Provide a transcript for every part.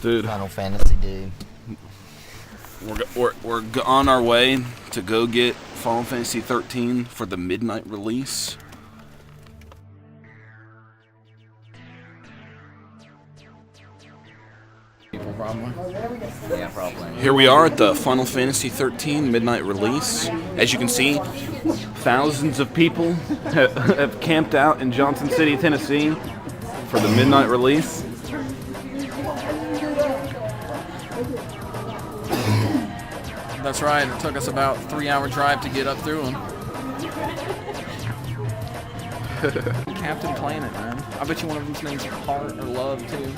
Dude, Final Fantasy, dude. we're on our way to go get Final Fantasy 13 for the midnight release. People probably. Yeah, probably. Here we are at the Final Fantasy 13 midnight release. As you can see, thousands of people have camped out in Johnson City, Tennessee for the midnight release. That's right. It took us about a 3-hour drive to get up through them. Captain Planet, man. I bet you one of them's name's Heart or Love too.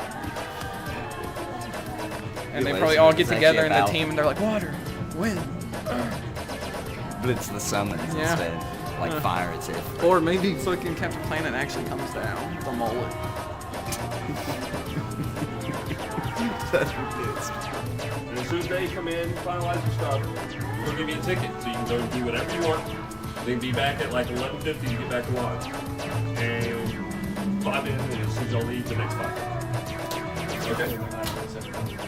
And they probably all get together in a team and they're like, water, wind. But it's the summons instead. Like fire, it's it. Or maybe fucking Captain Planet actually comes down with a mullet. That's ridiculous. And as soon as they come in, finalize your stuff, they'll give you a ticket. So you can go do whatever you want. They can be back at like 11:50 to get back to lodge. And 5 in, and as soon as y'all leave, the next 5. Okay?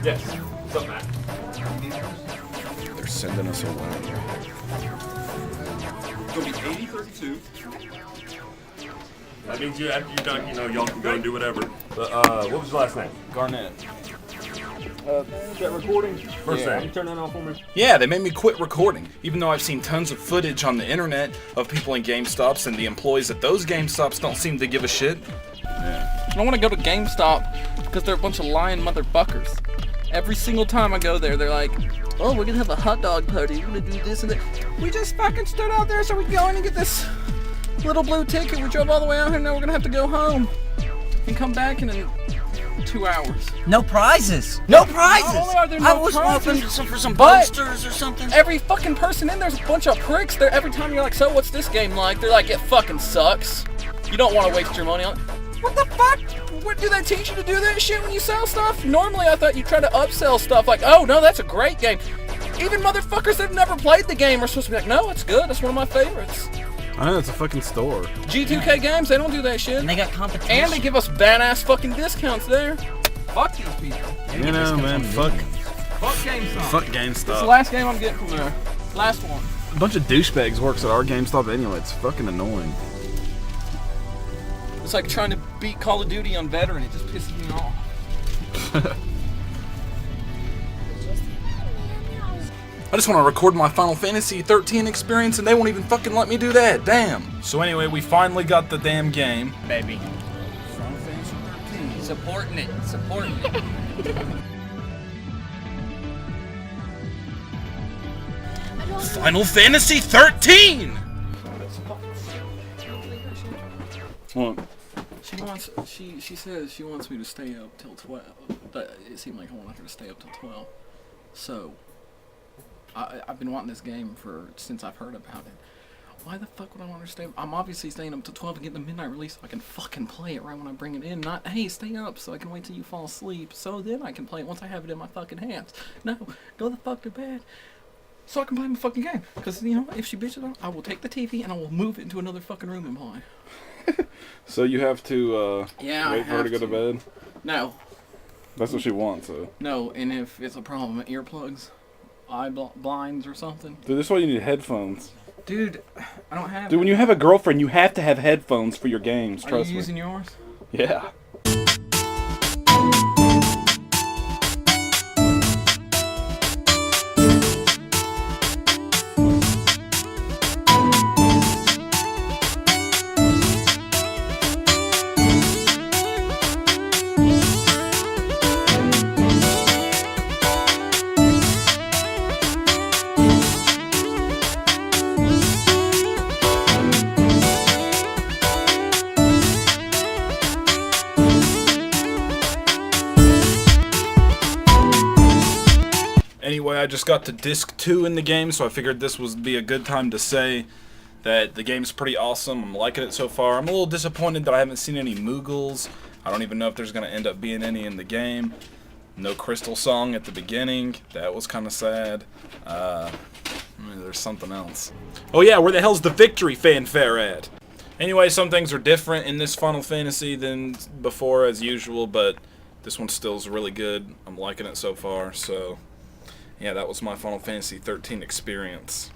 Yes. What's up, Matt? They're sending us away. It's going to be 80-32. That means you, after you're done, y'all can go and do whatever. But, what was your last name? Garnett. Is that recording? First name. Turn that on for me. Yeah, they made me quit recording, even though I've seen tons of footage on the internet of people in GameStops, and the employees at those GameStops don't seem to give a shit. I don't want to go to GameStop because they're a bunch of lying motherfuckers. Every single time I go there, they're like, oh, we're gonna have a hot dog party, we're gonna do this and that. We just fucking stood out there so we could go in and get this little blue ticket. We drove all the way out here, now we're gonna have to go home and come back in 2 hours. No prizes! No prizes! Not only are there no I was prizes, hoping for some but posters or something. every fucking person in there's a bunch of pricks. They're, every time you're like, so what's this game like? They're like, it fucking sucks. You don't want to waste your money on it. What the fuck? What, do they teach you to do that shit when you sell stuff? Normally I thought you try to upsell stuff like, oh no, that's a great game. Even motherfuckers that have never played the game are supposed to be like, no, it's good, it's one of my favorites. I know, it's a fucking store. G2K games, they don't do that shit. And they got competition. And they give us badass fucking discounts there. Fuck these people. You know, man, fuck GameStop. Fuck It's the GameStop. last game I'm getting from there. Last one. A bunch of douchebags works at our GameStop anyway. It's fucking annoying. It's like trying to beat Call of Duty on veteran. It just pisses me off. I just want to record my Final Fantasy 13 experience and they won't even fucking let me do that. Damn. So anyway, we finally got the damn game. baby. Final Fantasy 13. Supporting it. Supporting it. Final Fantasy 13! What? She says she wants me to stay up till 12. But it seemed like I wanted her to stay up till 12. So I've been wanting this game since I've heard about it. Why the fuck would I want her to stay up? I'm obviously staying up till 12 and getting the midnight release so I can fucking play it right when I bring it in. Not, hey, stay up so I can wait till you fall asleep so then I can play it once I have it in my fucking hands. No, go the fuck to bed so I can play my fucking game. Because, if she bitches out, I will take the TV and I will move it into another fucking room and play. So you have to Yeah, wait for her to go to bed? No. That's what she wants, so. No, and if it's a problem, earplugs, blinds or something. Dude, this is why you need headphones. Dude, I don't have. Dude, when you have a girlfriend, you have to have headphones for your games, Are trust you me. using yours? Yeah. Anyway, I just got to disc 2 in the game, so I figured this would be a good time to say that the game's pretty awesome. I'm liking it so far. I'm a little disappointed that I haven't seen any Moogles. I don't even know if there's going to end up being any in the game. No Crystal Song at the beginning. That was kind of sad. There's something else. Oh yeah, where the hell's the victory fanfare at? Anyway, some things are different in this Final Fantasy than before as usual, but this one still is really good. I'm liking it so far. So, yeah, that was my Final Fantasy 13 experience.